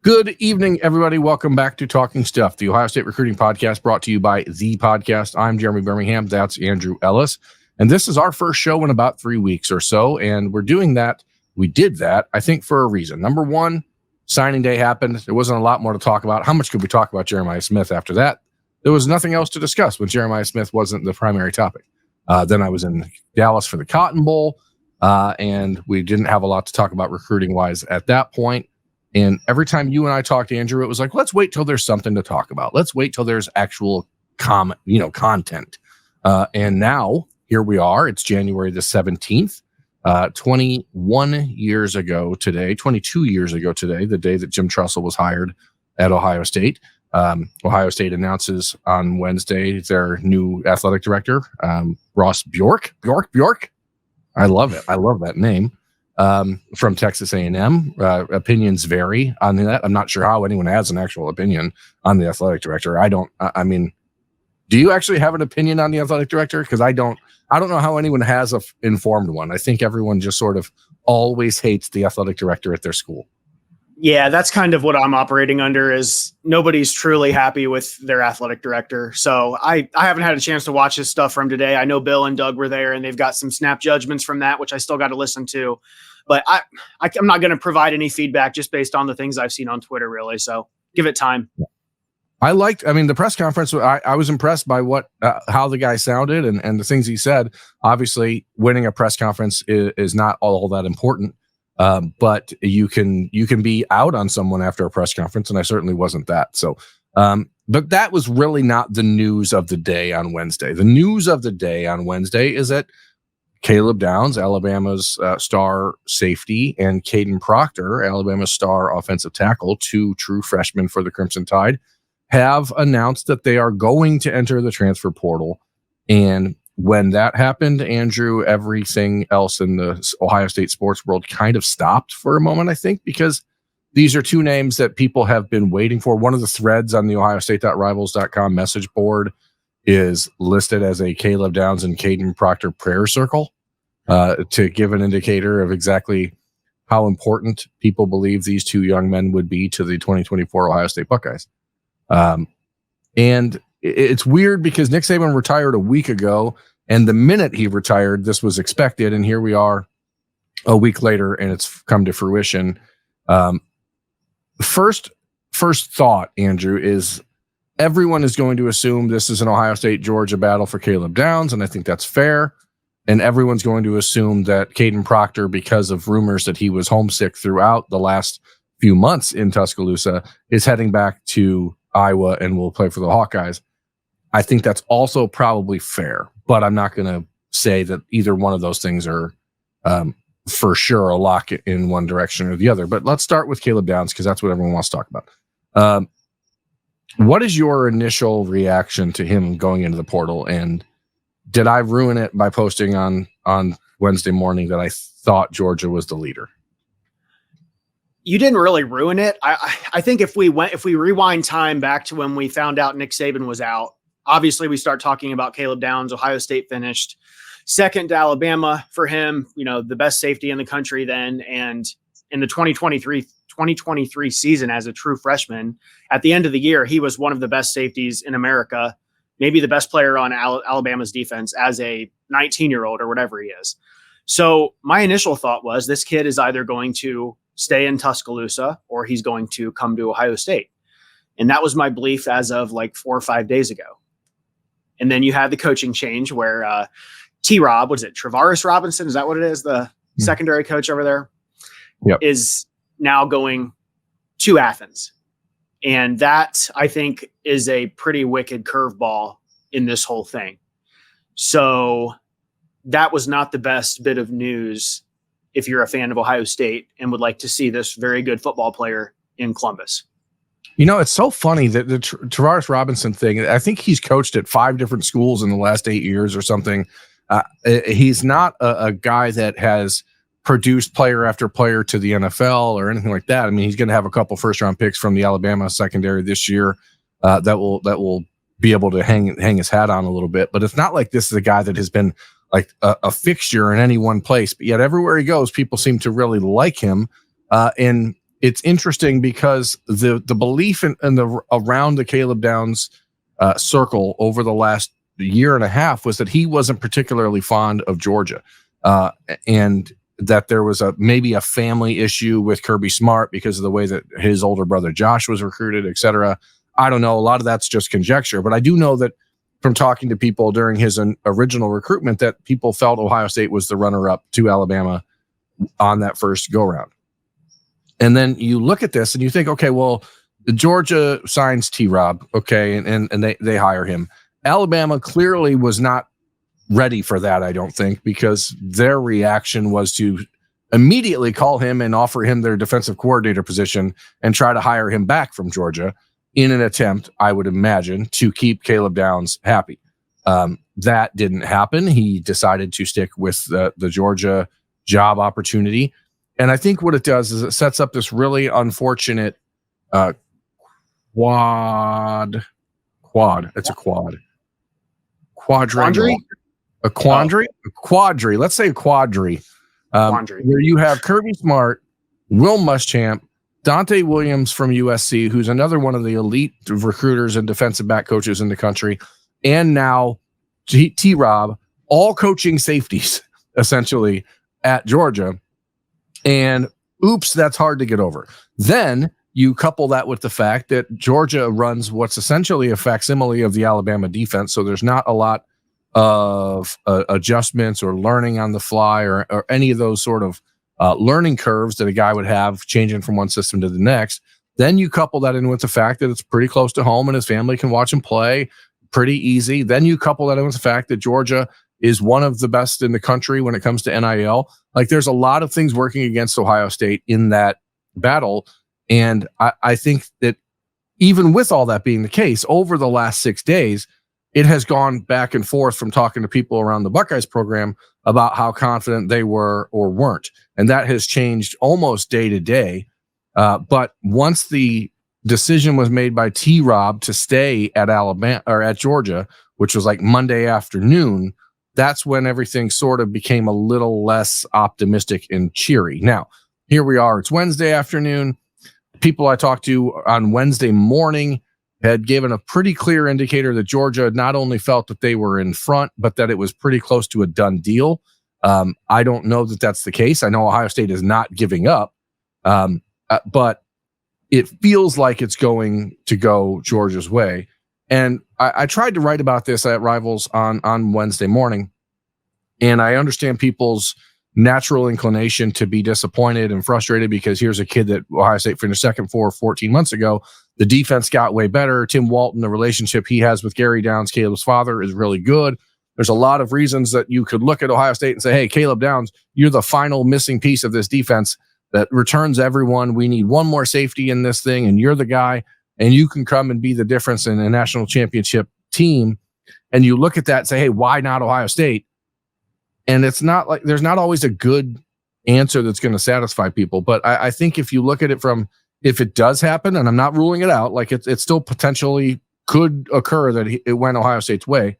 Good evening, everybody. Welcome back to Talking Stuff, the Ohio State recruiting podcast brought to you by The Podcast. I'm Jeremy Birmingham. That's Andrew Ellis. And this is our first show in about 3 weeks or so. And we're doing that. We did that, I think, for a reason. Number one, signing day happened. There wasn't a lot more to talk about. How much could we talk about Jeremiah Smith after that? There was nothing else to discuss when Jeremiah Smith wasn't the primary topic. Then I was in Dallas for the Cotton Bowl, and we didn't have a lot to talk about recruiting-wise at that point. And every time you and I talked, Andrew, it was like, let's wait till there's something to talk about. Let's wait till there's actual content. And now, here we are. It's January the 17th, 22 years ago today, the day that Jim Tressel was hired at Ohio State. Ohio State announces on Wednesday their new athletic director, Ross Bjork. Bjork. I love it. I love that name. From Texas A&M. Opinions vary on that. I'm not sure how anyone has an actual opinion on the athletic director. I mean, do you actually have an opinion on the athletic director? Because I don't know how anyone has an informed one. I think everyone just sort of always hates the athletic director at their school. Yeah, that's kind of what I'm operating under, is nobody's truly happy with their athletic director. So I haven't had a chance to watch his stuff from today. I know Bill and Doug were there and they've got some snap judgments from that, which I still got to listen to. But I'm not going to provide any feedback just based on the things I've seen on Twitter, really. So give it time. The press conference, I was impressed by how the guy sounded and the things he said. Obviously, winning a press conference is not all that important. But you can be out on someone after a press conference, and I certainly wasn't that. So, but that was really not the news of the day on Wednesday. The news of the day on Wednesday is that Caleb Downs, Alabama's star safety, and Kadyn Proctor, Alabama's star offensive tackle, two true freshmen for the Crimson Tide, have announced that they are going to enter the transfer portal. And when that happened, Andrew, everything else in the Ohio State sports world kind of stopped for a moment, I think, because these are two names that people have been waiting for. One of the threads on the OhioState.Rivals.com message board is listed as a Caleb Downs and Kadyn Proctor prayer circle to give an indicator of exactly how important people believe these two young men would be to the 2024 Ohio State Buckeyes. And it's weird because Nick Saban retired a week ago, and the minute he retired, this was expected, and here we are a week later, and it's come to fruition. First thought, Andrew, is everyone is going to assume this is an Ohio State-Georgia battle for Caleb Downs, and I think that's fair. And everyone's going to assume that Kadyn Proctor, because of rumors that he was homesick throughout the last few months in Tuscaloosa, is heading back to Iowa and will play for the Hawkeyes. I think that's also probably fair, but I'm not going to say that either one of those things are for sure a lock in one direction or the other. But let's start with Caleb Downs because that's what everyone wants to talk about. What is your initial reaction to him going into the portal? And did I ruin it by posting on Wednesday morning that I thought Georgia was the leader? You didn't really ruin it. I think if we rewind time back to when we found out Nick Saban was out, obviously we start talking about Caleb Downs. Ohio State finished second to Alabama for him, the best safety in the country then. And in the 2023 season as a true freshman, at the end of the year, he was one of the best safeties in America, maybe the best player on Alabama's defense as a 19-year-old or whatever he is. So my initial thought was this kid is either going to stay in Tuscaloosa or he's going to come to Ohio State. And that was my belief as of like 4 or 5 days ago. And then you had the coaching change where T-Rob, what is it, Travaris Robinson? Is that what it is? The secondary coach over there is now going to Athens. And that, I think, is a pretty wicked curveball in this whole thing. So that was not the best bit of news if you're a fan of Ohio State and would like to see this very good football player in Columbus. It's so funny that the Travaris Robinson thing, I think he's coached at 5 different schools in the last 8 years or something. He's not a guy that has produced player after player to the NFL or anything like that. I mean, he's going to have a couple first-round picks from the Alabama secondary this year that will be able to hang his hat on a little bit. But it's not like this is a guy that has been like a fixture in any one place. But yet everywhere he goes, people seem to really like him. And it's interesting because the belief in the around the Caleb Downs circle over the last year and a half was that he wasn't particularly fond of Georgia, and that there was maybe a family issue with Kirby Smart because of the way that his older brother Josh was recruited, et cetera. I don't know. A lot of that's just conjecture, but I do know that from talking to people during his original recruitment that people felt Ohio State was the runner-up to Alabama on that first go-round. And then you look at this and you think, okay, well, Georgia signs T-Rob, okay, and they hire him. Alabama clearly was not ready for that, I don't think, because their reaction was to immediately call him and offer him their defensive coordinator position and try to hire him back from Georgia in an attempt, I would imagine, to keep Caleb Downs happy. That didn't happen. He decided to stick with the Georgia job opportunity. And I think what it does is it sets up this really unfortunate quadrangle. A quadri. Let's say a quadri. Where you have Kirby Smart, Will Muschamp, Dante Williams from USC, who's another one of the elite recruiters and defensive back coaches in the country, and now T-Rob, all coaching safeties, essentially, at Georgia. And oops, that's hard to get over. Then you couple that with the fact that Georgia runs what's essentially a facsimile of the Alabama defense, so there's not a lot of adjustments or learning on the fly or any of those sort of learning curves that a guy would have changing from one system to the next. Then you couple that in with the fact that it's pretty close to home and his family can watch him play pretty easy. Then you couple that in with the fact that Georgia is one of the best in the country when it comes to NIL. Like, there's a lot of things working against Ohio State in that battle. And I think that even with all that being the case, over the last 6 days, it has gone back and forth from talking to people around the Buckeyes program about how confident they were or weren't. And that has changed almost day to day. But once the decision was made by T-Rob to stay at Alabama or at Georgia, which was like Monday afternoon, that's when everything sort of became a little less optimistic and cheery. Now, here we are. It's Wednesday afternoon. People I talked to on Wednesday morning had given a pretty clear indicator that Georgia not only felt that they were in front, but that it was pretty close to a done deal. I don't know that that's the case. I know Ohio State is not giving up, but it feels like it's going to go Georgia's way. And I tried to write about this at Rivals on Wednesday morning, and I understand people's natural inclination to be disappointed and frustrated because here's a kid that Ohio State finished second for 14 months ago. The defense got way better. Tim Walton, the relationship he has with Gary Downs, Caleb's father, is really good. There's a lot of reasons that you could look at Ohio State and say, hey, Caleb Downs, you're the final missing piece of this defense that returns everyone. We need one more safety in this thing, and you're the guy, and you can come and be the difference in a national championship team. And you look at that and say, hey, why not Ohio State? And it's not like there's not always a good answer that's going to satisfy people. But I think if you look at it from, if it does happen, and I'm not ruling it out, like it still potentially could occur that it went Ohio State's way,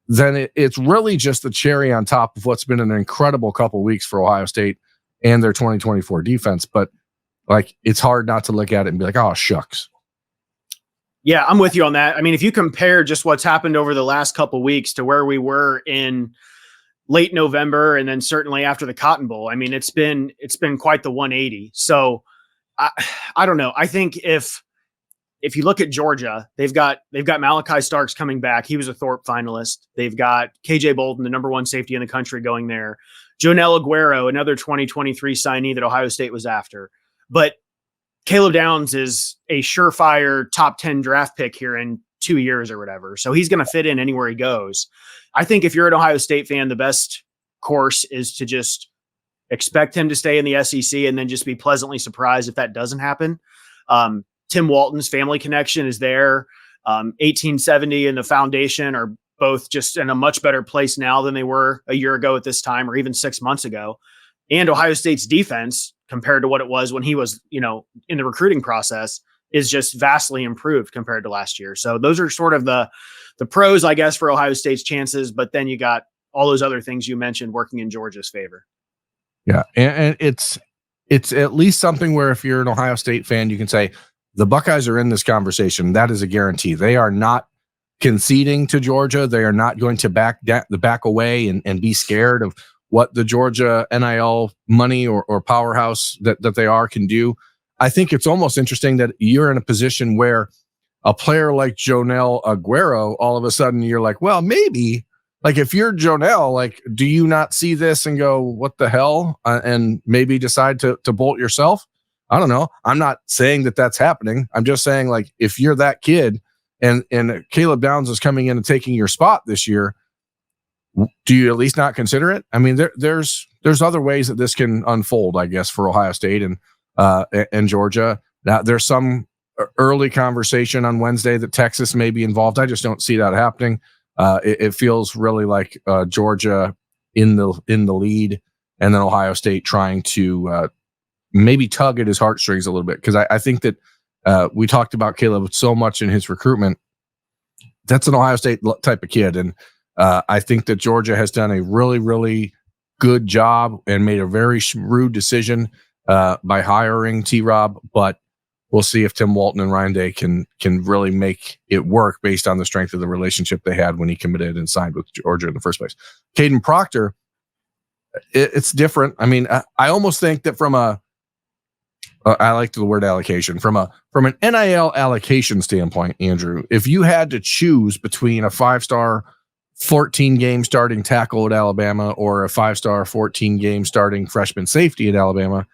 then it's really just the cherry on top of what's been an incredible couple of weeks for Ohio State and their 2024 defense. But like, it's hard not to look at it and be like, oh, shucks. Yeah, I'm with you on that. I mean, if you compare just what's happened over the last couple of weeks to where we were in late November, and then certainly after the Cotton Bowl, I mean, it's been quite the 180. So I don't know. I think if you look at Georgia, they've got Malachi Starks coming back. He was a Thorpe finalist. They've got KJ Bolden, the number one safety in the country, going there. Jonell Aguero, another 2023 signee that Ohio State was after. But Caleb Downs is a surefire top 10 draft pick here in 2 years or whatever. So he's going to fit in anywhere he goes. I think if you're an Ohio State fan, the best course is to just expect him to stay in the SEC and then just be pleasantly surprised if that doesn't happen. Tim Walton's family connection is there. 1870 and the foundation are both just in a much better place now than they were a year ago at this time, or even 6 months ago. And Ohio State's defense, compared to what it was when he was, in the recruiting process, is just vastly improved compared to last year. So those are sort of the pros, I guess, for Ohio State's chances. But then you got all those other things you mentioned working in Georgia's favor. Yeah. And it's it's at least something where if you're an Ohio State fan, you can say the Buckeyes are in this conversation. That is a guarantee. They are not conceding to Georgia. They are not going to back away and be scared of what the Georgia NIL money or powerhouse that they are can do. I think it's almost interesting that you're in a position where a player like Jonell Aguero, all of a sudden you're like, well, maybe. Like if you're Jonell, like, do you not see this and go, what the hell? And maybe decide to bolt yourself? I don't know. I'm not saying that that's happening. I'm just saying, like, if you're that kid and Caleb Downs is coming in and taking your spot this year, do you at least not consider it? I mean, there's other ways that this can unfold, I guess, for Ohio State and Georgia. Now, there's some early conversation on Wednesday that Texas may be involved. I just don't see that happening. It feels really like Georgia in the lead, and then Ohio State trying to maybe tug at his heartstrings a little bit. Because I think that we talked about Caleb so much in his recruitment. That's an Ohio State type of kid, and I think that Georgia has done a really, really good job and made a very shrewd decision by hiring T-Rob, but we'll see if Tim Walton and Ryan Day can really make it work based on the strength of the relationship they had when he committed and signed with Georgia in the first place. Kadyn Proctor, it's different. I mean, I almost think that I like the word allocation, from an NIL allocation standpoint, Andrew, if you had to choose between a 5-star 14-game starting tackle at Alabama or a 5-star 14-game starting freshman safety at Alabama,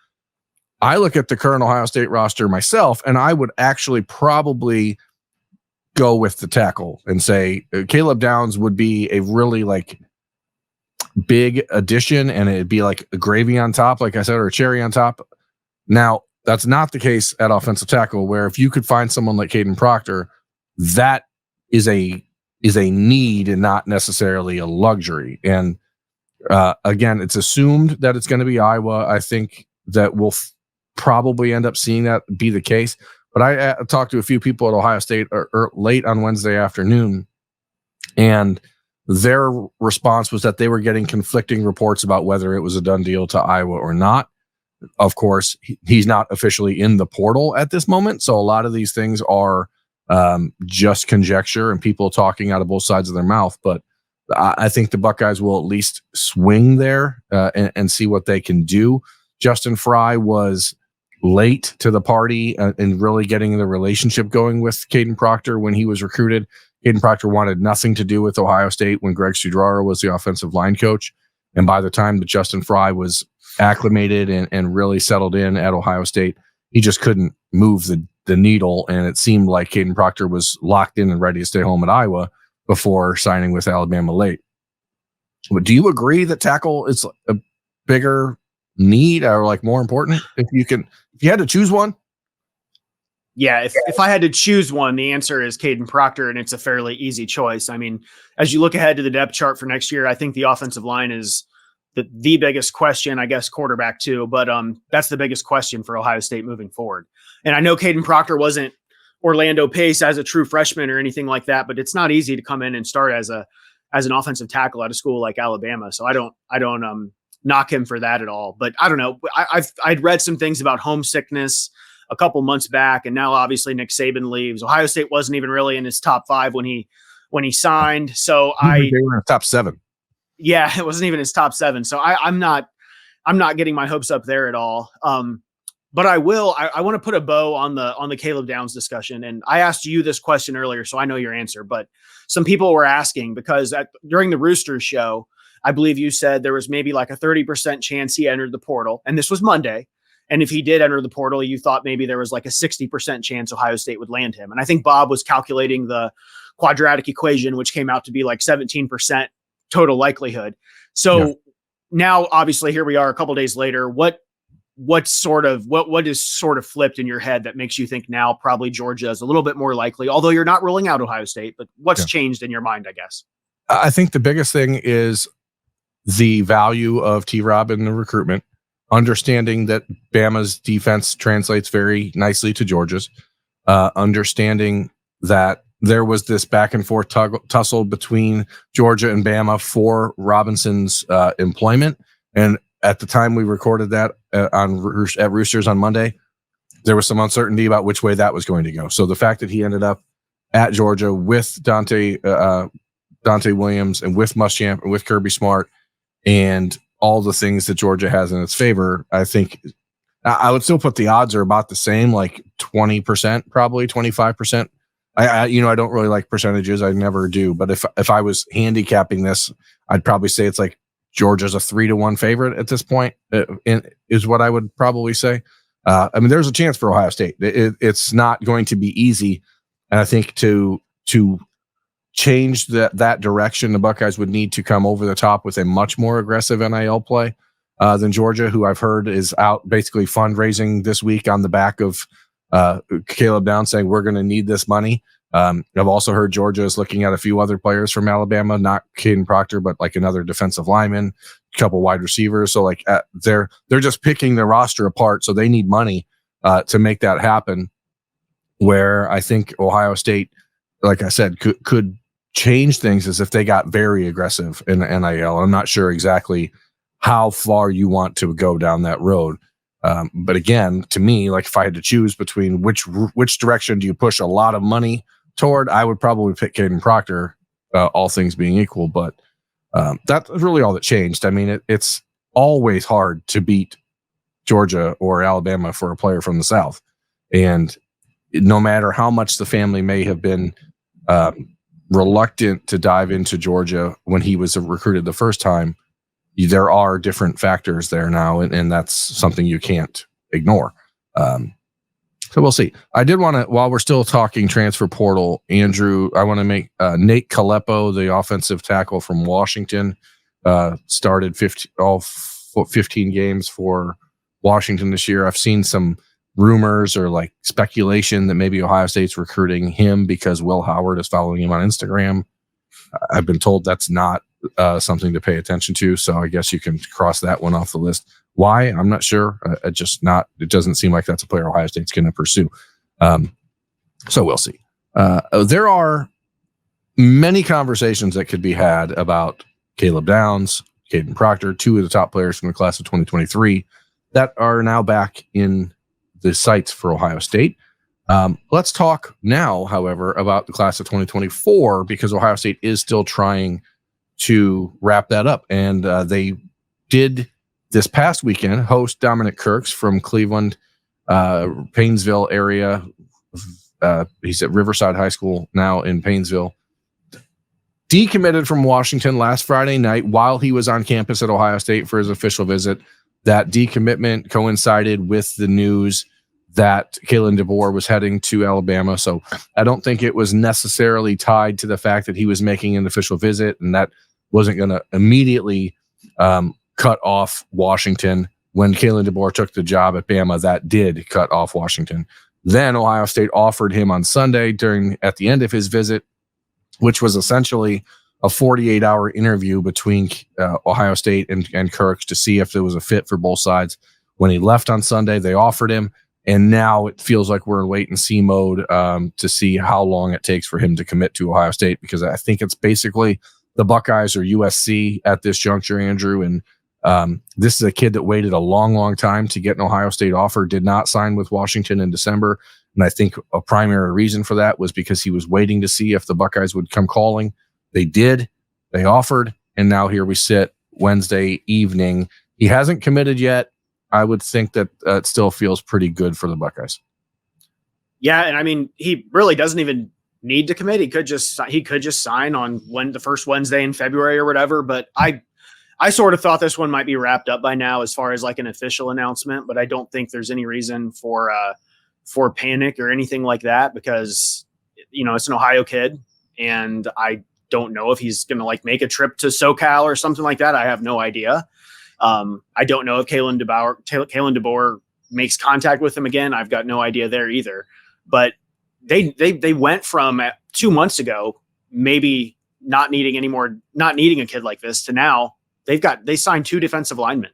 I look at the current Ohio State roster myself, and I would actually probably go with the tackle and say Caleb Downs would be a really like big addition, and it'd be like a gravy on top, like I said, or a cherry on top. Now, that's not the case at offensive tackle, where if you could find someone like Kadyn Proctor, that is a need and not necessarily a luxury. And again, it's assumed that it's going to be Iowa. I think that we'll probably end up seeing that be the case. But I talked to a few people at Ohio State late on Wednesday afternoon, and their response was that they were getting conflicting reports about whether it was a done deal to Iowa or not. Of course, he's not officially in the portal at this moment, so a lot of these things are just conjecture and people talking out of both sides of their mouth. But I think the Buckeyes will at least swing there and see what they can do. Justin Fry was late to the party and really getting the relationship going with Kadyn Proctor when he was recruited. Kadyn Proctor wanted nothing to do with Ohio State when Greg Studrara was the offensive line coach. And by the time that Justin Fry was acclimated and really settled in at Ohio State, he just couldn't move the needle. And it seemed like Kadyn Proctor was locked in and ready to stay home at Iowa before signing with Alabama late. But do you agree that tackle is a bigger need or like more important if you had to choose one? Yeah, if I had to choose one, the answer is Kadyn Proctor, and it's a fairly easy choice. I mean, as you look ahead to the depth chart for next year, I think the offensive line is the biggest question, I guess quarterback too, but that's the biggest question for Ohio State moving forward. And I know Kadyn Proctor wasn't Orlando Pace as a true freshman or anything like that, but it's not easy to come in and start as an offensive tackle at a school like Alabama. So I don't knock him for that at all. But I don't know. I'd read some things about homesickness a couple months back, and now obviously Nick Saban leaves. Ohio State wasn't even really in his top 5 when he signed. So they were in the top 7. Yeah, it wasn't even his top 7. So I'm not getting my hopes up there at all. But I want to put a bow on the Caleb Downs discussion. And I asked you this question earlier, so I know your answer, but some people were asking because during the Roosters show, I believe you said there was maybe like a 30% chance he entered the portal, and this was Monday. And if he did enter the portal, you thought maybe there was like a 60% chance Ohio State would land him. And I think Bob was calculating the quadratic equation, which came out to be like 17% total likelihood. So now, obviously, here we are a couple days later. What is sort of flipped in your head that makes you think now probably Georgia is a little bit more likely, although you're not ruling out Ohio State, but what's changed in your mind, I guess? I think the biggest thing is the value of T-Rob in the recruitment, understanding that Bama's defense translates very nicely to Georgia's, understanding that there was this back and forth tussle between Georgia and Bama for Robinson's employment. And at the time we recorded that at Roosters on Monday, there was some uncertainty about which way that was going to go. So the fact that he ended up at Georgia with Dante Williams and with Muschamp and with Kirby Smart and all the things that Georgia has in its favor, I think I would still put the odds are about the same, like 20%, probably 25%. I don't really like percentages. I never do. But if I was handicapping this, I'd probably say it's like Georgia's a 3-1 favorite at this point, is what I would probably say. There's a chance for Ohio State. It's not going to be easy. And I think to change that direction, the Buckeyes would need to come over the top with a much more aggressive NIL play than Georgia, who I've heard is out basically fundraising this week on the back of Caleb Downs saying we're going to need this money. I've also heard Georgia is looking at a few other players from Alabama, not Kadyn Proctor, but like another defensive lineman, a couple wide receivers. So like they're just picking their roster apart. So they need money to make that happen. Where I think Ohio State, like I said, could change things is if they got very aggressive in the NIL. I'm not sure exactly how far you want to go down that road. But again, to me, like if I had to choose between which direction do you push a lot of money toward, I would probably pick Kadyn Proctor, all things being equal. But that's really all that changed. I mean, it's always hard to beat Georgia or Alabama for a player from the South. And no matter how much the family may have been reluctant to dive into Georgia when he was recruited the first time, there are different factors there now, and that's something you can't ignore. So we'll see. I did want to, while we're still talking transfer portal, Andrew, I want to make Nate Kalepo, the offensive tackle from Washington, started 15 games for Washington this year. I've seen some rumors or like speculation that maybe Ohio State's recruiting him because Will Howard is following him on Instagram. I've been told that's not something to pay attention to. So I guess you can cross that one off the list. Why? I'm not sure. It doesn't seem like that's a player Ohio State's going to pursue. So we'll see. There are many conversations that could be had about Caleb Downs, Kadyn Proctor, two of the top players from the class of 2023 that are now back in the sights for Ohio State. Let's talk now, however, about the class of 2024, because Ohio State is still trying to wrap that up. And they did this past weekend host Dominic Kirks from Cleveland, Painesville area. He's at Riverside High School now in Painesville. Decommitted from Washington last Friday night while he was on campus at Ohio State for his official visit. That decommitment coincided with the news that Kalen DeBoer was heading to Alabama. So I don't think it was necessarily tied to the fact that he was making an official visit, and that wasn't going to immediately cut off Washington. When Kalen DeBoer took the job at Bama, that did cut off Washington. Then Ohio State offered him on Sunday at the end of his visit, which was essentially a 48-hour interview between Ohio State and Kirks to see if there was a fit for both sides. When he left on Sunday, they offered him, and now it feels like we're in wait-and-see mode to see how long it takes for him to commit to Ohio State, because I think it's basically the Buckeyes or USC at this juncture, Andrew, and this is a kid that waited a long, long time to get an Ohio State offer, did not sign with Washington in December, and I think a primary reason for that was because he was waiting to see if the Buckeyes would come calling. They did. They offered, and now here we sit Wednesday evening. He hasn't committed yet. I would think that it still feels pretty good for the Buckeyes. Yeah, and I mean, he really doesn't even need to commit. He could just sign on the first Wednesday in February or whatever. But I sort of thought this one might be wrapped up by now as far as like an official announcement. But I don't think there's any reason for panic or anything like that, because it's an Ohio kid, and I don't know if he's going to like make a trip to SoCal or something like that. I have no idea. I don't know if Kalen DeBoer makes contact with him again. I've got no idea there either. But they went from 2 months ago, maybe not needing a kid like this, to now they signed 2 defensive linemen.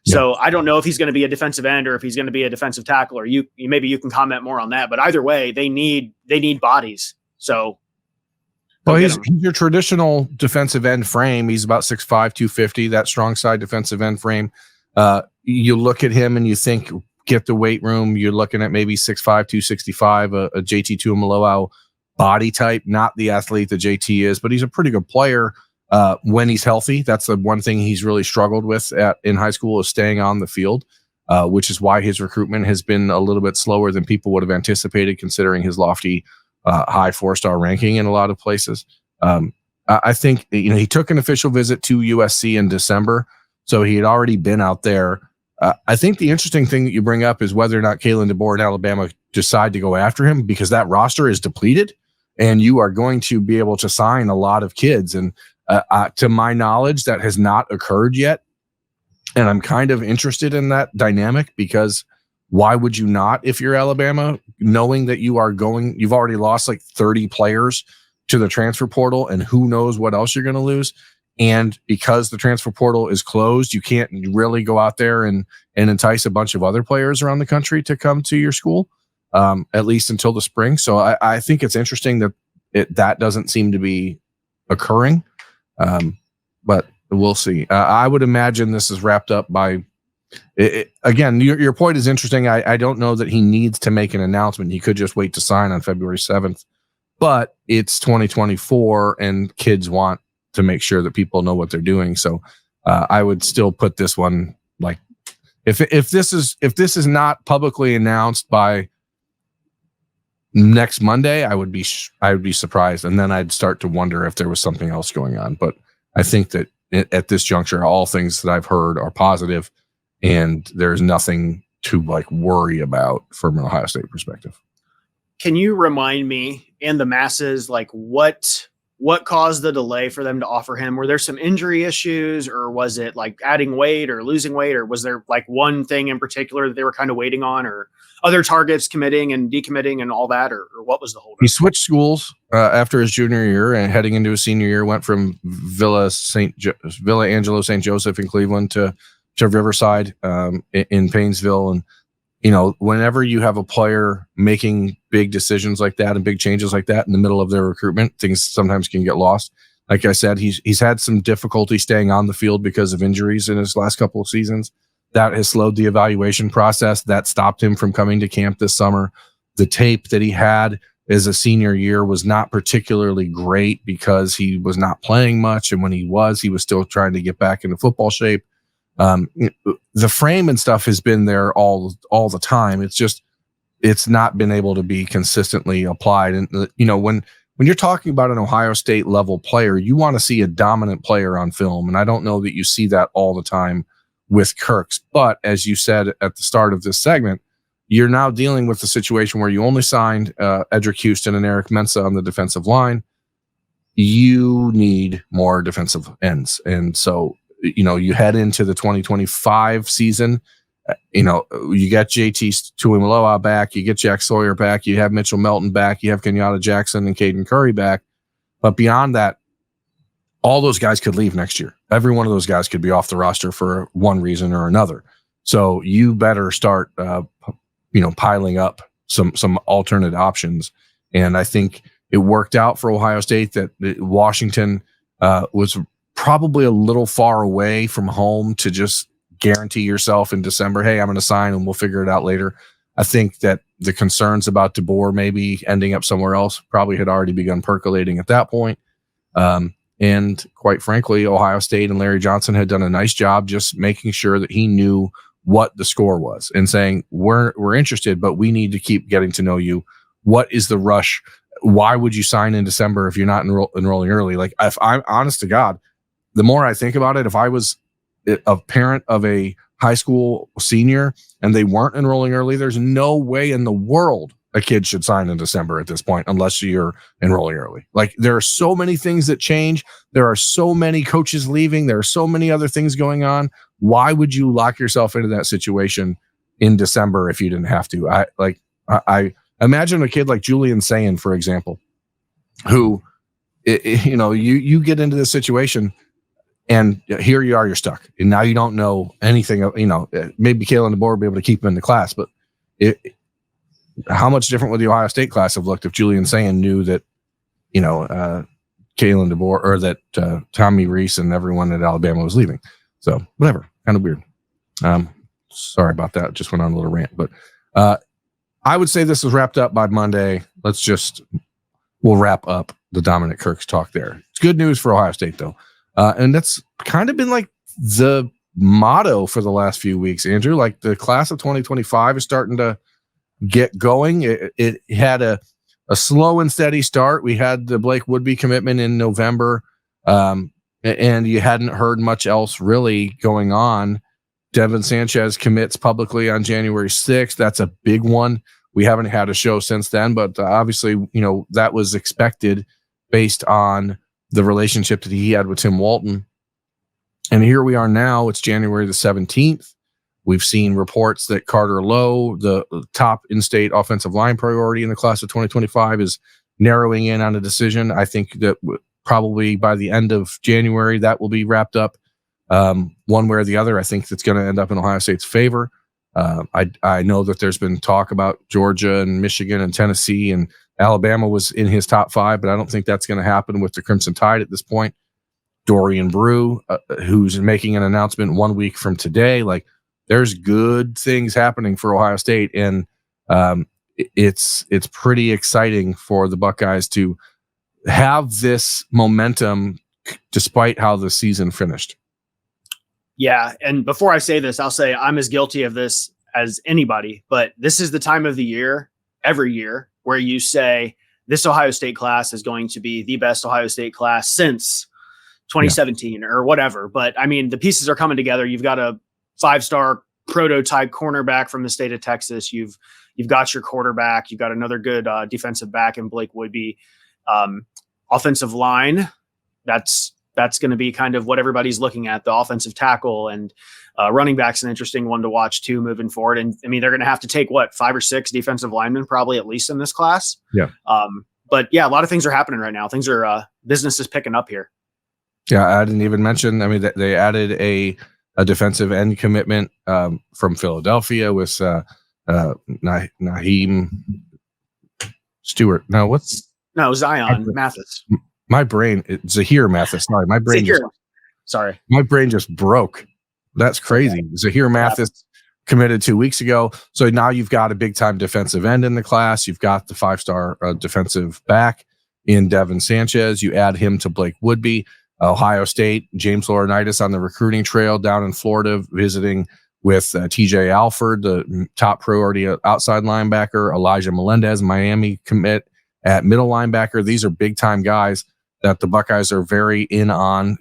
Yeah. So I don't know if he's going to be a defensive end or if he's going to be a defensive tackle, or maybe you can comment more on that. But either way, they need bodies. So. Well, he's your traditional defensive end frame. He's about 6'5", 250, that strong side defensive end frame. You look at him and you think, get the weight room. You're looking at maybe 6'5", 265, a JT Tuimoloau body type, not the athlete that JT is, but he's a pretty good player when he's healthy. That's the one thing he's really struggled with in high school, is staying on the field, which is why his recruitment has been a little bit slower than people would have anticipated, considering his lofty high 4-star ranking in a lot of places. I think he took an official visit to USC in December, so he had already been out there. I think the interesting thing that you bring up is whether or not Kalen DeBoer and Alabama decide to go after him, because that roster is depleted and you are going to be able to sign a lot of kids. And to my knowledge, that has not occurred yet. And I'm kind of interested in that dynamic, because why would you not, if you're Alabama, knowing that you've already lost like 30 players to the transfer portal, and who knows what else you're going to lose. And because the transfer portal is closed, you can't really go out there and entice a bunch of other players around the country to come to your school, at least until the spring. So I think it's interesting that that doesn't seem to be occurring, but we'll see. I would imagine this is wrapped up by again, your point is interesting. I don't know that he needs to make an announcement. He could just wait to sign on February 7th, but it's 2024 and kids want to make sure that people know what they're doing. So I would still put this one, like, if this is not publicly announced by next Monday, I would be surprised, and then I'd start to wonder if there was something else going on. But I think that at this juncture, all things that I've heard are positive, and there's nothing to like worry about from an Ohio State perspective. Can you remind me and the masses, like, what caused the delay for them to offer him? Were there some injury issues, or was it like adding weight or losing weight, or was there like one thing in particular that they were kind of waiting on, or other targets committing and decommitting and all that, or what was the holdup? He switched schools after his junior year, and heading into his senior year, went from Villa Angelo St. Joseph in Cleveland to Riverside in Painesville. And whenever you have a player making big decisions like that and big changes like that in the middle of their recruitment, things sometimes can get lost. Like I said, he's had some difficulty staying on the field because of injuries in his last couple of seasons. That has slowed the evaluation process. That stopped him from coming to camp this summer. The tape that he had as a senior year was not particularly great because he was not playing much. And when he was still trying to get back into football shape. The frame and stuff has been there all the time. It's not been able to be consistently applied. And when you're talking about an Ohio State level player, you want to see a dominant player on film. And I don't know that you see that all the time with Kirks. But as you said at the start of this segment, you're now dealing with the situation where you only signed Edric Houston and Eric Mensah on the defensive line. You need more defensive ends. And so you head into the 2025 season, you get JT Tuimoloau back, you get Jack Sawyer back, you have Mitchell Melton back, you have Kenyatta Jackson and Caden Curry back. But beyond that, all those guys could leave next year. Every one of those guys could be off the roster for one reason or another. So you better start, piling up some alternate options. And I think it worked out for Ohio State that Washington was probably a little far away from home to just guarantee yourself in December, hey, I'm going to sign and we'll figure it out later. I think that the concerns about DeBoer maybe ending up somewhere else probably had already begun percolating at that point. And quite frankly, Ohio State and Larry Johnson had done a nice job just making sure that he knew what the score was and saying, we're interested, but we need to keep getting to know you. What is the rush? Why would you sign in December if you're not enrolling early? Like, if I'm honest to God, the more I think about it, if I was a parent of a high school senior and they weren't enrolling early, there's no way in the world a kid should sign in December at this point, unless you're enrolling early. Like, there are so many things that change. There are so many coaches leaving. There are so many other things going on. Why would you lock yourself into that situation in December if you didn't have to? I imagine a kid like Julian Sayin, for example, who, you get into this situation and here you are, you're stuck. And now you don't know anything, maybe Kalen DeBoer will be able to keep him in the class, but how much different would the Ohio State class have looked if Julian Sayin knew that, Kalen DeBoer or that Tommy Rees and everyone at Alabama was leaving? So whatever, kind of weird. Sorry about that. Just went on a little rant, but I would say this is wrapped up by Monday. We'll wrap up the Dominic Kirks talk there. It's good news for Ohio State, though. And that's kind of been like the motto for the last few weeks, Andrew. Like the class of 2025 is starting to get going. It had a slow and steady start. We had the Blake Woodby commitment in November, and you hadn't heard much else really going on. Devin Sanchez commits publicly on January 6th. That's a big one. We haven't had a show since then, but obviously, that was expected based on the relationship that he had with Tim Walton. And here we are now. It's January the 17th. We've seen reports that Carter Lowe, the top in-state offensive line priority in the class of 2025, is narrowing in on a decision. I think that probably by the end of January, that will be wrapped up one way or the other. I think that's going to end up in Ohio State's favor. I know that there's been talk about Georgia and Michigan and Tennessee, and Alabama was in his top 5, but I don't think that's going to happen with the Crimson Tide at this point. Dorian Brew, who's making an announcement 1 week from today. Like, there's good things happening for Ohio State, and it's pretty exciting for the Buckeyes to have this momentum despite how the season finished. Yeah, and before I say this, I'll say I'm as guilty of this as anybody, but this is the time of the year, every year, where you say this Ohio State class is going to be the best Ohio State class since 2017 or whatever. But I mean, the pieces are coming together. You've got a 5-star prototype cornerback from the state of Texas. You've got your quarterback. You've got another good defensive back in Blake Woodby. Offensive line, that's going to be kind of what everybody's looking at. The offensive tackle and running back's an interesting one to watch too moving forward. And I mean, they're going to have to take 5 or 6 defensive linemen probably at least in this class. Yeah. But yeah, a lot of things are happening right now. Things are business is picking up here. Yeah, I didn't even mention. I mean, they added a defensive end commitment from Philadelphia with Naheem Stewart. Zion Mathis. My brain, Zahir Mathis. Sorry, my brain. My brain just broke. That's crazy. Okay. Zahir Mathis committed 2 weeks ago. So now you've got a big time defensive end in the class. You've got the 5-star defensive back in Devin Sanchez. You add him to Blake Woodby. Ohio State, James Laurinaitis on the recruiting trail down in Florida, visiting with TJ Alford, the top priority outside linebacker. Elijah Melendez, Miami commit at middle linebacker. These are big time guys that the Buckeyes are very in on.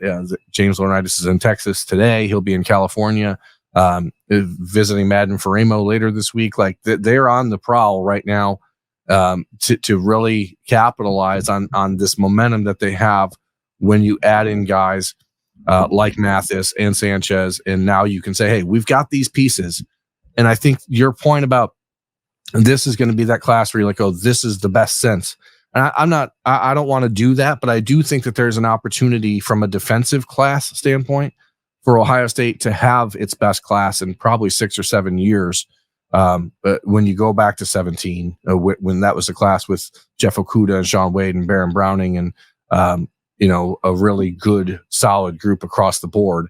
James Laurinaitis is in Texas today. He'll be in California visiting Madden Faremo later this week. Like they're on the prowl right now to really capitalize on this momentum that they have when you add in guys like Mathis and Sanchez. And now you can say, hey, we've got these pieces. And I think your point about this is going to be that class where you're like, oh, this is the best sense. And I don't want to do that, but I do think that there's an opportunity from a defensive class standpoint for Ohio State to have its best class in probably 6 or 7 years. But when you go back to 17, when that was the class with Jeff Okudah and Sean Wade and Baron Browning and, a really good, solid group across the board.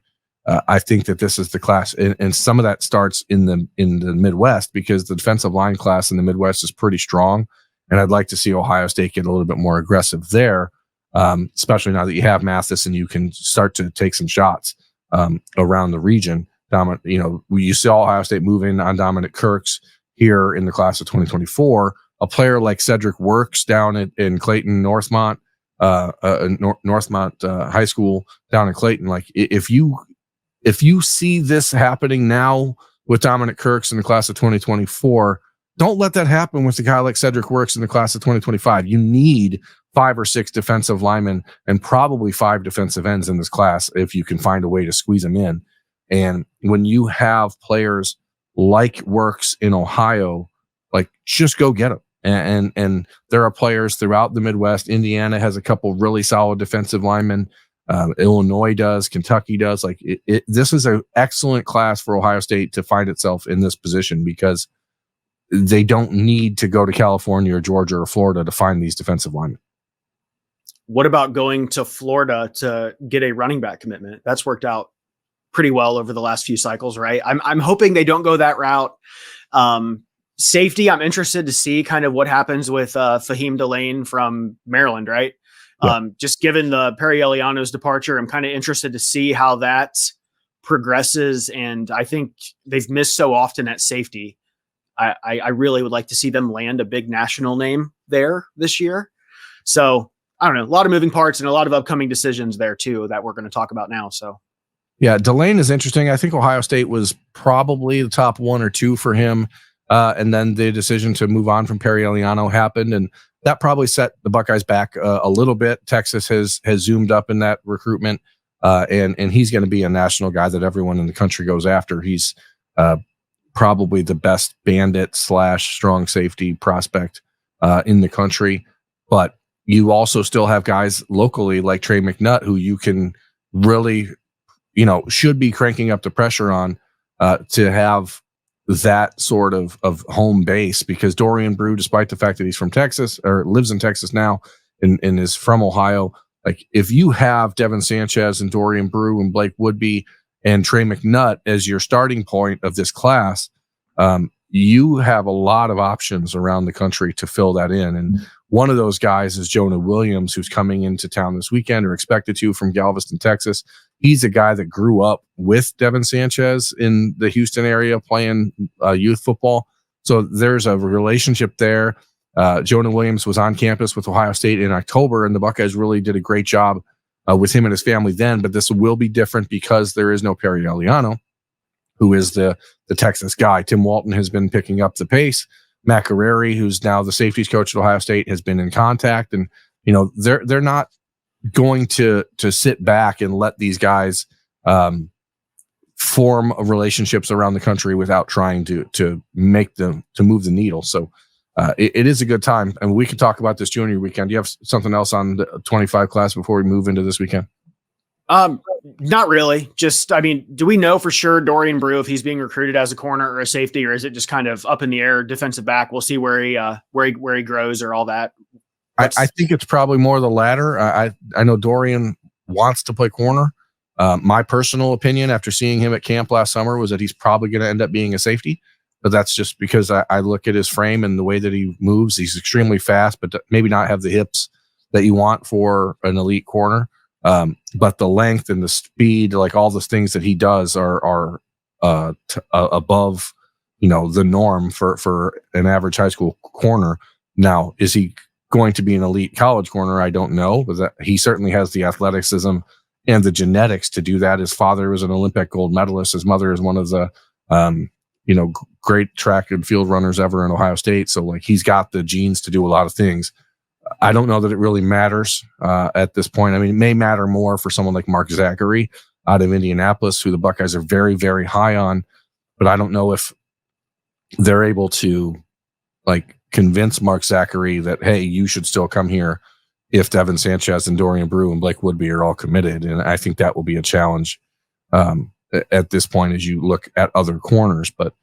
I think that this is the class, and some of that starts in the Midwest because the defensive line class in the Midwest is pretty strong, and I'd like to see Ohio State get a little bit more aggressive there, especially now that you have Mathis and you can start to take some shots around the region. You saw Ohio State moving on Dominic Kirks here in the class of 2024. A player like Cedric Works down in Clayton, Northmont High School down in Clayton. Like if you see this happening now with Dominic Kirks in the class of 2024, don't let that happen with a guy like Cedric Works in the class of 2025. You need 5 or 6 defensive linemen and probably 5 defensive ends in this class if you can find a way to squeeze them in. And when you have players like Works in Ohio, like just go get them. And there are players throughout the Midwest. Indiana has a couple really solid defensive linemen. Illinois does, Kentucky does. Like this is an excellent class for Ohio State to find itself in this position because they don't need to go to California or Georgia or Florida to find these defensive linemen. What about going to Florida to get a running back commitment? That's worked out pretty well over the last few cycles, right? I'm hoping they don't go that route. Safety, I'm interested to see kind of what happens with Fahim Delane from Maryland, right? Yeah. Just given the Perry Eliano's departure, I'm kind of interested to see how that progresses. And I think they've missed so often at safety. I really would like to see them land a big national name there this year. So I don't know, a lot of moving parts and a lot of upcoming decisions there too that we're going to talk about now. So yeah, Delane is interesting. I think Ohio State was probably the top 1 or 2 for him. And then the decision to move on from Perry Eliano happened, and that probably set the Buckeyes back a little bit. Texas has zoomed up in that recruitment, and he's going to be a national guy that everyone in the country goes after. He's probably the best bandit / strong safety prospect in the country. But you also still have guys locally like Trey McNutt, who you can really, should be cranking up the pressure on to have that sort of home base, because Dorian Brew, despite the fact that he's from Texas or lives in Texas now and is from Ohio, like if you have Devin Sanchez and Dorian Brew and Blake Woodby and Trey McNutt as your starting point of this class, you have a lot of options around the country to fill that in. And one of those guys is Jonah Williams, who's coming into town this weekend or expected to from Galveston, Texas. He's a guy that grew up with Devin Sanchez in the Houston area playing youth football. So there's a relationship there. Jonah Williams was on campus with Ohio State in October, and the Buckeyes really did a great job with him and his family then. But this will be different because there is no Perry Eliano, who is the Texas guy. Tim Walton has been picking up the pace. Matt Guerreri, who's now the safeties coach at Ohio State, has been in contact, and they're not going to sit back and let these guys form relationships around the country without trying to make them to move the needle. So it is a good time, and we can talk about this junior weekend. Do you have something else on the 25 class before we move into this weekend? Not really. Just, do we know for sure Dorian Brew if he's being recruited as a corner or a safety, or is it just kind of up in the air, defensive back? We'll see where he grows or all that. I think it's probably more the latter. I know Dorian wants to play corner. My personal opinion after seeing him at camp last summer was that he's probably going to end up being a safety, but that's just because I look at his frame and the way that he moves. He's extremely fast, but maybe not have the hips that you want for an elite corner. But the length and the speed, like all the things that he does are above, the norm for an average high school corner. Now, is he going to be an elite college corner? I don't know, but that he certainly has the athleticism and the genetics to do that. His father was an Olympic gold medalist. His mother is one of the, great track and field runners ever in Ohio State. So like he's got the genes to do a lot of things. I don't know that it really matters at this point. It may matter more for someone like Mark Zachary out of Indianapolis, who the Buckeyes are very, very high on, but I don't know if they're able to convince Mark Zachary that, hey, you should still come here if Devin Sanchez and Dorian Brew and Blake Woodby are all committed. And I think that will be a challenge at this point as you look at other corners. But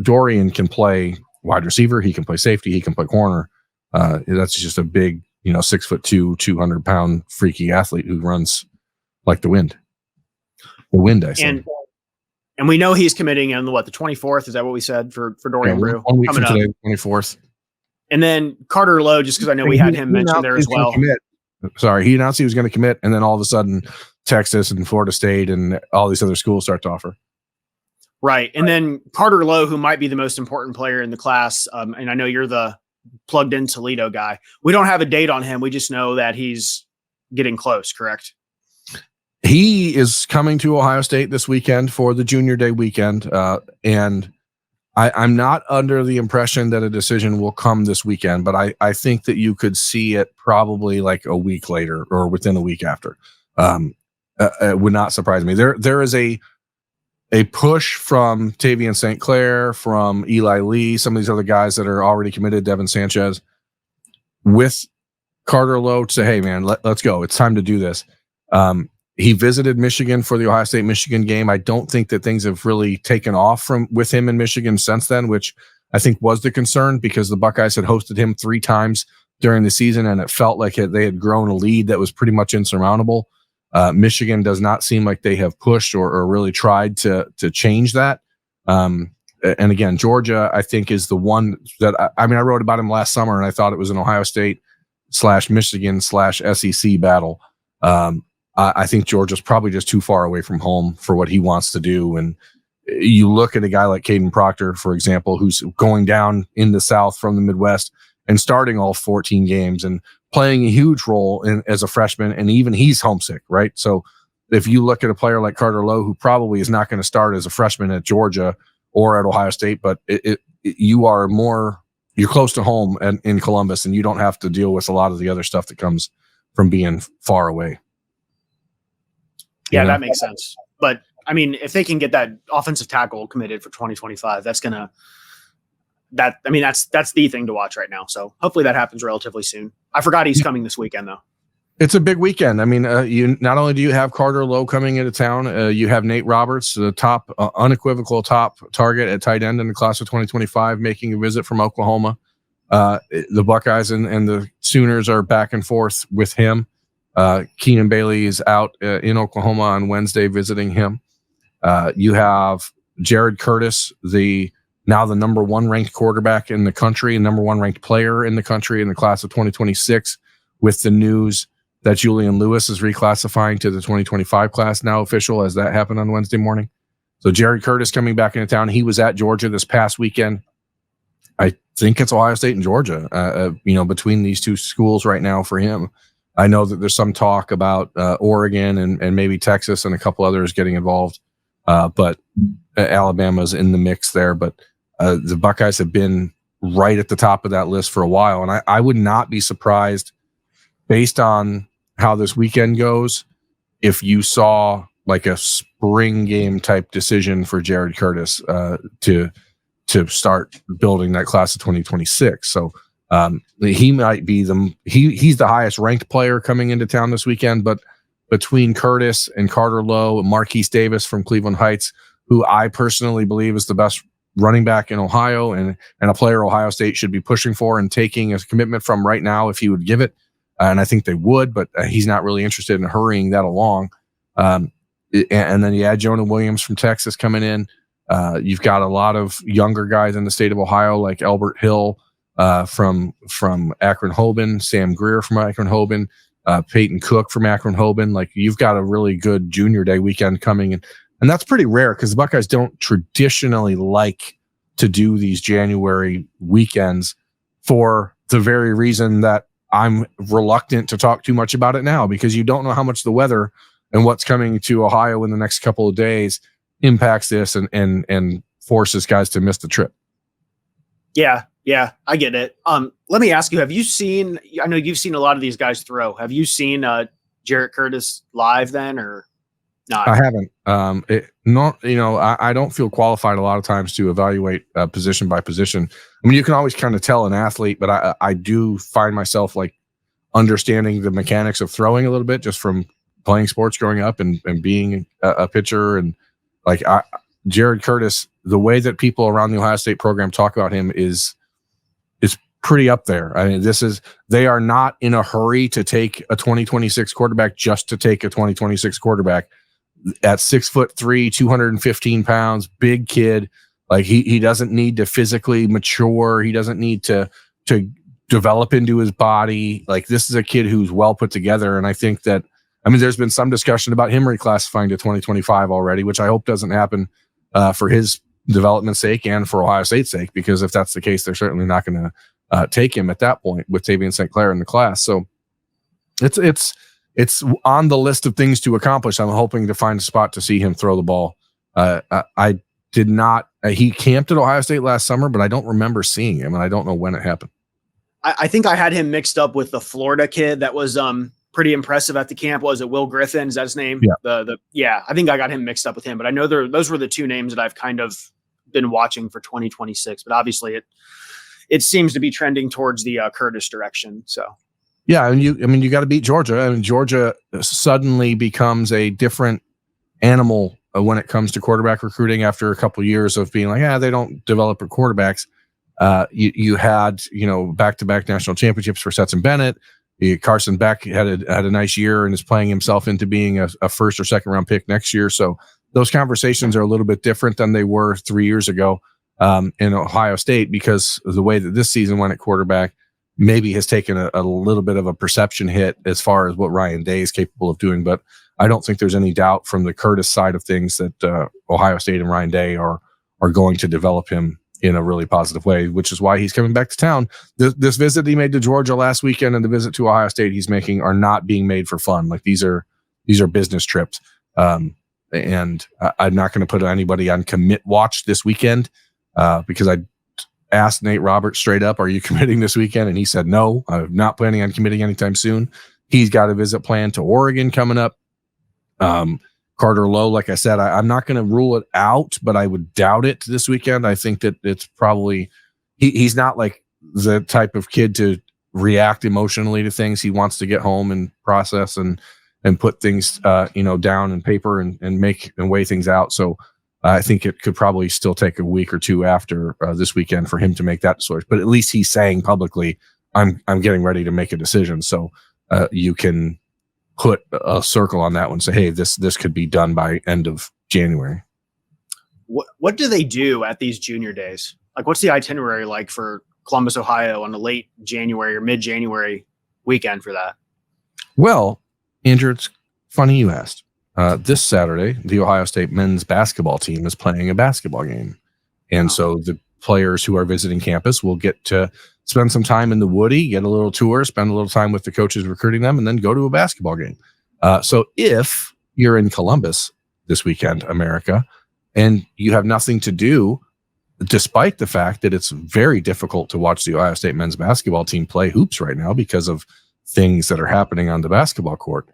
Dorian can play wide receiver. He can play safety. He can play corner. That's just a big, 6'2", 200-pound freaky athlete who runs like the wind. The wind, I say. And we know he's committing on the 24th. Is that what we said for Dorian Brew? 1 week from today, 24th. And then Carter Lowe, just because I know we had him mentioned there as well. Sorry, he announced he was going to commit, and then all of a sudden Texas and Florida State and all these other schools start to offer. Right. And then Carter Lowe, who might be the most important player in the class, and I know you're the plugged in Toledo guy. We don't have a date on him. We just know that he's getting close, correct? He is coming to Ohio State this weekend for the Junior Day weekend, and I'm not under the impression that a decision will come this weekend, but I think that you could see it probably like a week later or within a week after. It would not surprise me. There is a push from Tavian St. Clair, from Eli Lee, some of these other guys that are already committed, Devin Sanchez, with Carter Lowe to say, hey, man, let's go. It's time to do this. He visited Michigan for the Ohio State-Michigan game. I don't think that things have really taken off with him in Michigan since then, which I think was the concern because the Buckeyes had hosted him 3 times during the season, and it felt like they had grown a lead that was pretty much insurmountable. Michigan does not seem like they have pushed or really tried to change that. And again, Georgia, I think, is the one that I wrote about him last summer, and I thought it was an Ohio State / Michigan / SEC battle. I think Georgia's probably just too far away from home for what he wants to do. And you look at a guy like Kadyn Proctor, for example, who's going down in the South from the Midwest and starting all 14 games and playing a huge role as a freshman, and even he's homesick, right? So if you look at a player like Carter Lowe, who probably is not going to start as a freshman at Georgia or at Ohio State, but you're close to home in Columbus, and you don't have to deal with a lot of the other stuff that comes from being far away. Yeah, that makes sense. But I mean, if they can get that offensive tackle committed for 2025, that's the thing to watch right now. So hopefully that happens relatively soon. I forgot he's coming this weekend, though. It's a big weekend. I mean, you not only do you have Carter Lowe coming into town, you have Nate Roberts, the top unequivocal top target at tight end in the class of 2025, making a visit from Oklahoma. The Buckeyes and the Sooners are back and forth with him. Keenan Bailey is out in Oklahoma on Wednesday visiting him. You have Jared Curtis, now the number 1 ranked quarterback in the country and number 1 ranked player in the country in the class of 2026, with the news that Julian Lewis is reclassifying to the 2025 class, now official, as that happened on Wednesday morning. So Jared Curtis coming back into town. He was at Georgia this past weekend. I think it's Ohio State and Georgia, between these two schools right now for him. I know that there's some talk about Oregon and maybe Texas and a couple others getting involved, but Alabama's in the mix there. But the Buckeyes have been right at the top of that list for a while, and I would not be surprised, based on how this weekend goes, if you saw like a spring game type decision for Jared Curtis to start building that class of 2026. So he might be he's the highest ranked player coming into town this weekend, but between Curtis and Carter Lowe and Marquise Davis from Cleveland Heights, who I personally believe is the best running back in Ohio and a player Ohio State should be pushing for and taking a commitment from right now if he would give it. And I think they would, but he's not really interested in hurrying that along. And then you add Jonah Williams from Texas coming in. You've got a lot of younger guys in the state of Ohio, like Albert Hill from Akron-Hoban, Sam Greer from Akron-Hoban, Peyton Cook from Akron-Hoban. Like, you've got a really good junior day weekend coming. And that's pretty rare because the Buckeyes don't traditionally like to do these January weekends, for the very reason that I'm reluctant to talk too much about it now, because you don't know how much the weather and what's coming to Ohio in the next couple of days impacts this and forces guys to miss the trip. Yeah, I get it. Let me ask you, I know you've seen a lot of these guys throw. Have you seen Jared Curtis live then, or not? I haven't. I don't feel qualified a lot of times to evaluate position by position. I mean, you can always kind of tell an athlete, but I do find myself like understanding the mechanics of throwing a little bit just from playing sports growing up and being a pitcher. And like Jared Curtis, the way that people around the Ohio State program talk about him is pretty up there. I mean, they are not in a hurry to take a 2026 quarterback just to take a 2026 quarterback. At 6'3", 215 pounds, big kid. Like he doesn't need to physically mature. He doesn't need to develop into his body. Like, this is a kid who's well put together. And I think that, there's been some discussion about him reclassifying to 2025 already, which I hope doesn't happen for his development's sake and for Ohio State's sake, because if that's the case, they're certainly not going to take him at that point with Tavian St. Clair in the class. So it's on the list of things to accomplish. I'm hoping to find a spot to see him throw the ball. I did not. He camped at Ohio State last summer, but I don't remember seeing him, and I don't know when it happened. I think I had him mixed up with the Florida kid that was pretty impressive at the camp. Was it Will Griffin? Is that his name? Yeah. I think I got him mixed up with him, but I know those were the two names that I've kind of been watching for 2026. But obviously, it seems to be trending towards the Curtis direction. So. Yeah, and you got to beat Georgia. Georgia suddenly becomes a different animal when it comes to quarterback recruiting after a couple of years of being like, they don't develop quarterbacks. You had back-to-back national championships for Stetson Bennett. Carson Beck had a nice year and is playing himself into being a first or second round pick next year. So those conversations are a little bit different than they were 3 years ago in Ohio State, because of the way that this season went at quarterback maybe has taken a little bit of a perception hit as far as what Ryan Day is capable of doing. But I don't think there's any doubt from the Curtis side of things that Ohio State and Ryan Day are going to develop him in a really positive way, which is why he's coming back to town. This visit he made to Georgia last weekend and the visit to Ohio State he's making are not being made for fun. Like these are business trips. And I'm not going to put anybody on commit watch this weekend because I asked Nate Roberts straight up, are you committing this weekend? And he said, no, I'm not planning on committing anytime soon. He's got a visit planned to Oregon coming up. Carter Lowe, like I said, I'm not going to rule it out, but I would doubt it this weekend. I think that it's probably he's not like the type of kid to react emotionally to things. He wants to get home and process and put things down in paper and make and weigh things out. So I think it could probably still take a week or two after this weekend for him to make that choice. But at least he's saying publicly, I'm getting ready to make a decision. So you can put a circle on that one. Say, hey, this could be done by end of January. What do they do at these junior days? Like, what's the itinerary like for Columbus, Ohio on a late January or mid-January weekend for that? Well, Andrew, it's funny you asked. This Saturday, the Ohio State men's basketball team is playing a basketball game. And so the players who are visiting campus will get to spend some time in the Woody, get a little tour, spend a little time with the coaches recruiting them, and then go to a basketball game. So if you're in Columbus this weekend, America, and you have nothing to do, despite the fact that it's very difficult to watch the Ohio State men's basketball team play hoops right now because of things that are happening on the basketball court,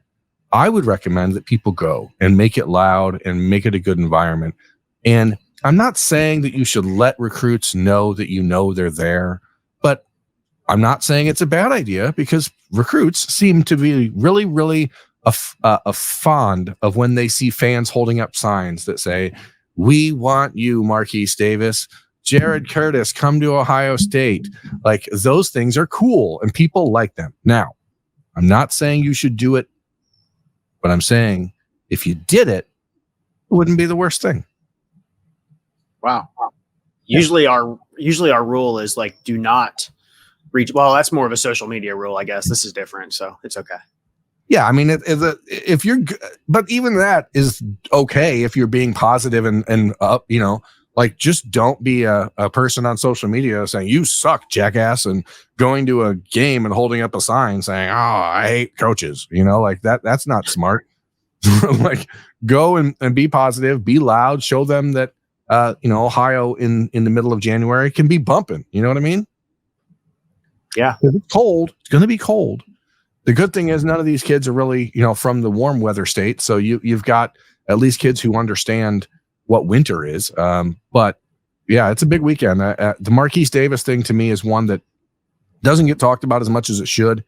I would recommend that people go and make it loud and make it a good environment. And I'm not saying that you should let recruits know that you know they're there, but I'm not saying it's a bad idea, because recruits seem to be really, really fond of when they see fans holding up signs that say, we want you, Marquise Davis, Jared Curtis, come to Ohio State. Like, those things are cool and people like them. Now, I'm not saying you should do it, but I'm saying if you did it, it wouldn't be the worst thing. Wow. Usually our rule is like, do not reach. Well, that's more of a social media rule, I guess. This is different, so it's okay. Yeah, I mean, if you're, but even that is okay if you're being positive and like, just don't be a person on social media saying you suck, jackass, and going to a game and holding up a sign saying, oh, I hate coaches. Like that's not smart. Like, go and be positive, be loud, show them that Ohio in the middle of January can be bumping. You know what I mean? Yeah. If it's cold, it's going to be cold. The good thing is none of these kids are really, from the warm weather state. So you've got at least kids who understand what winter is. But yeah, it's a big weekend. The Marquise Davis thing to me is one that doesn't get talked about as much as it should,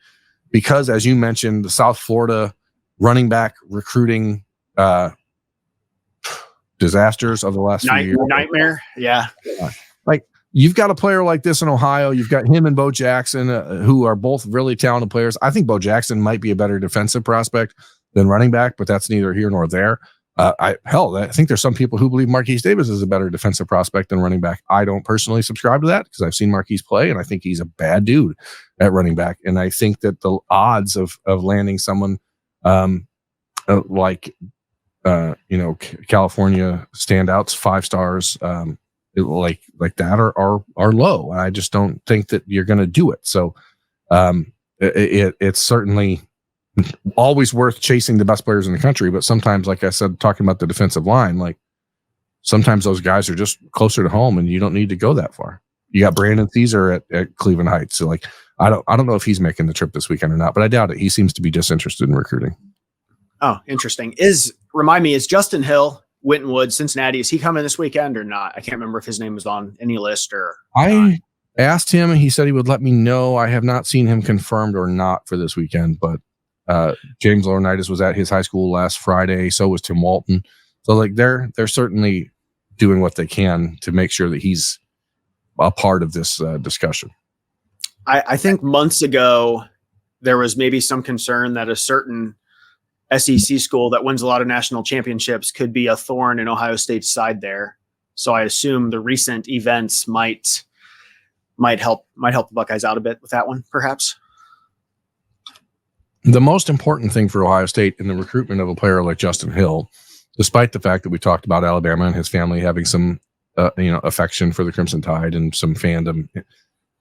because, as you mentioned, the South Florida running back recruiting disasters of the last few years. Nightmare. Yeah. Like, you've got a player like this in Ohio. You've got him and Bo Jackson, who are both really talented players. I think Bo Jackson might be a better defensive prospect than running back, but that's neither here nor there. I think there's some people who believe Marquise Davis is a better defensive prospect than running back. I don't personally subscribe to that, because I've seen Marquise play, and I think he's a bad dude at running back. And I think that the odds of landing someone like California standouts, 5 stars, like that are low. I just don't think that you're going to do it. So it's certainly always worth chasing the best players in the country. But sometimes, like I said, talking about the defensive line, like, sometimes those guys are just closer to home and you don't need to go that far. You got Brandon Caesar at Cleveland Heights. So, like, I don't know if he's making the trip this weekend or not, but I doubt it. He seems to be disinterested in recruiting. Oh, interesting. Remind me, is Justin Hill, Wintonwood, Cincinnati, is he coming this weekend or not? I can't remember if his name was on any list or not. Asked him and he said he would let me know. I have not seen him confirmed or not for this weekend, but James Laurinaitis was at his high school last Friday. So was Tim Walton. So, like, they're certainly doing what they can to make sure that he's a part of this discussion. I think months ago, there was maybe some concern that a certain SEC school that wins a lot of national championships could be a thorn in Ohio State's side there. So I assume the recent events might help the Buckeyes out a bit with that one, perhaps. The most important thing for Ohio State in the recruitment of a player like Justin Hill, despite the fact that we talked about Alabama and his family having some affection for the Crimson Tide and some fandom,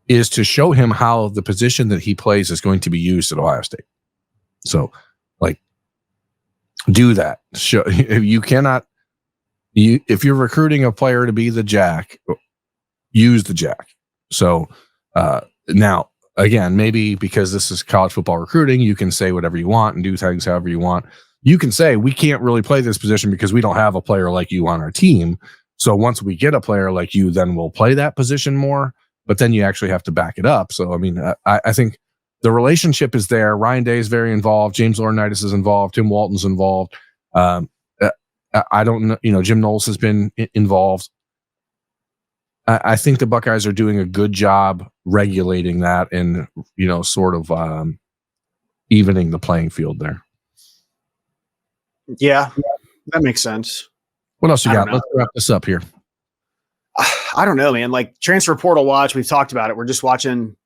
is to show him how the position that he plays is going to be used at Ohio State. So, do that. Show you cannot. If you're recruiting a player to be the jack, use the jack. So now, again, maybe because this is college football recruiting, you can say whatever you want and do things however you want. You can say, we can't really play this position because we don't have a player like you on our team. So once we get a player like you, then we'll play that position more. But then you actually have to back it up. So, I mean, I think the relationship is there. Ryan Day is very involved. James Laurinaitis is involved. Tim Walton's involved. I don't know. Jim Knowles has been involved. I think the Buckeyes are doing a good job regulating that and, sort of evening the playing field there. Yeah, that makes sense. What else you got? Let's wrap this up here. I don't know, man. Like transfer portal watch, we've talked about it. We're just watching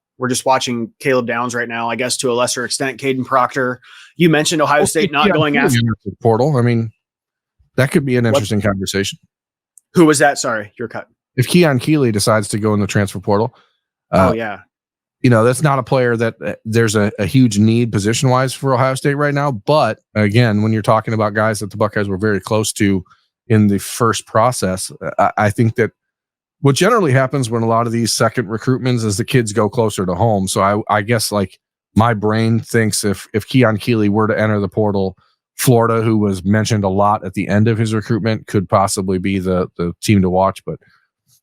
Caleb Downs right now, I guess to a lesser extent, Kadyn Proctor. You mentioned Ohio State not going after the portal. I mean, that could be an interesting conversation. Who was that? Sorry, you're cut. If Keon Keeley decides to go in the transfer portal, that's not a player that there's a huge need position-wise for Ohio State right now. But again, when you're talking about guys that the Buckeyes were very close to in the first process, I think that what generally happens when a lot of these second recruitments is the kids go closer to home. So I guess like my brain thinks if Keon Keeley were to enter the portal, Florida, who was mentioned a lot at the end of his recruitment, could possibly be the team to watch. But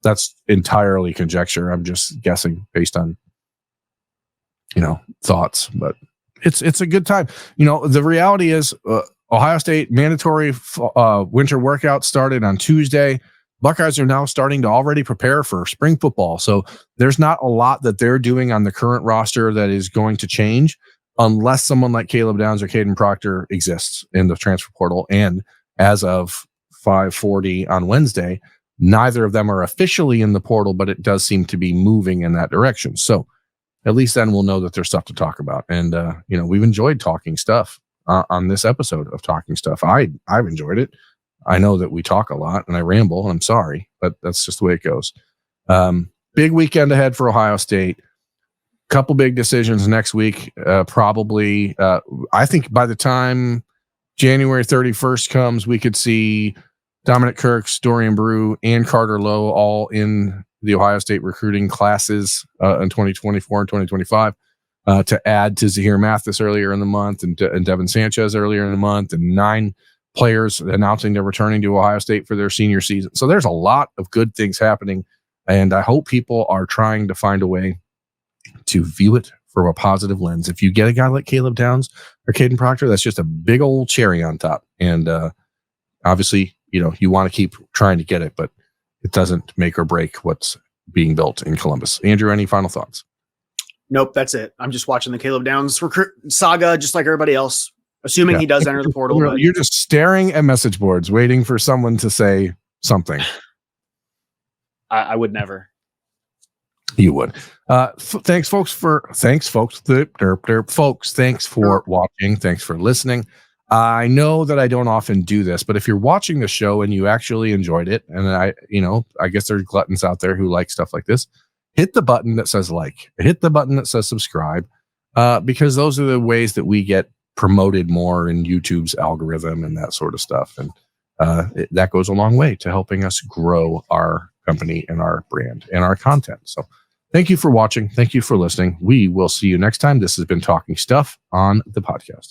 that's entirely conjecture. I'm just guessing based on, thoughts, but it's a good time. The reality is Ohio State mandatory winter workout started on Tuesday. Buckeyes are now starting to already prepare for spring football. So there's not a lot that they're doing on the current roster that is going to change unless someone like Caleb Downs or Kadyn Proctor exists in the transfer portal. And as of 5:40 on Wednesday, neither of them are officially in the portal, but it does seem to be moving in that direction. So at least then we'll know that there's stuff to talk about. And, we've enjoyed talking stuff on this episode of Talking Stuff. I've enjoyed it. I know that we talk a lot and I ramble, and I'm sorry, but that's just the way it goes. Big weekend ahead for Ohio State. Couple big decisions next week. Probably, I think by the time January 31st comes, we could see Dominic Kirks, Dorian Brew, and Carter Lowe all in the Ohio State recruiting classes in 2024 and 2025 to add to Zahir Mathis earlier in the month and Devin Sanchez earlier in the month, and 9 players announcing they're returning to Ohio State for their senior season. So there's a lot of good things happening, and I hope people are trying to find a way to view it from a positive lens. If you get a guy like Caleb Downs or Kadyn Proctor, that's just a big old cherry on top. And obviously, you want to keep trying to get it, but it doesn't make or break what's being built in Columbus. Andrew, any final thoughts? Nope, that's it. I'm just watching the Caleb Downs recruit saga just like everybody else, assuming he does enter the portal. You're just staring at message boards, waiting for someone to say something. I would never. You would. Thanks, folks. Thanks for watching. Thanks for listening. I know that I don't often do this, but if you're watching the show and you actually enjoyed it, and I guess there's gluttons out there who like stuff like this, hit the button that says like, hit the button that says subscribe, because those are the ways that we get promoted more in YouTube's algorithm and that sort of stuff. And that goes a long way to helping us grow our company and our brand and our content. So thank you for watching. Thank you for listening. We will see you next time. This has been Talking Stuff on the podcast.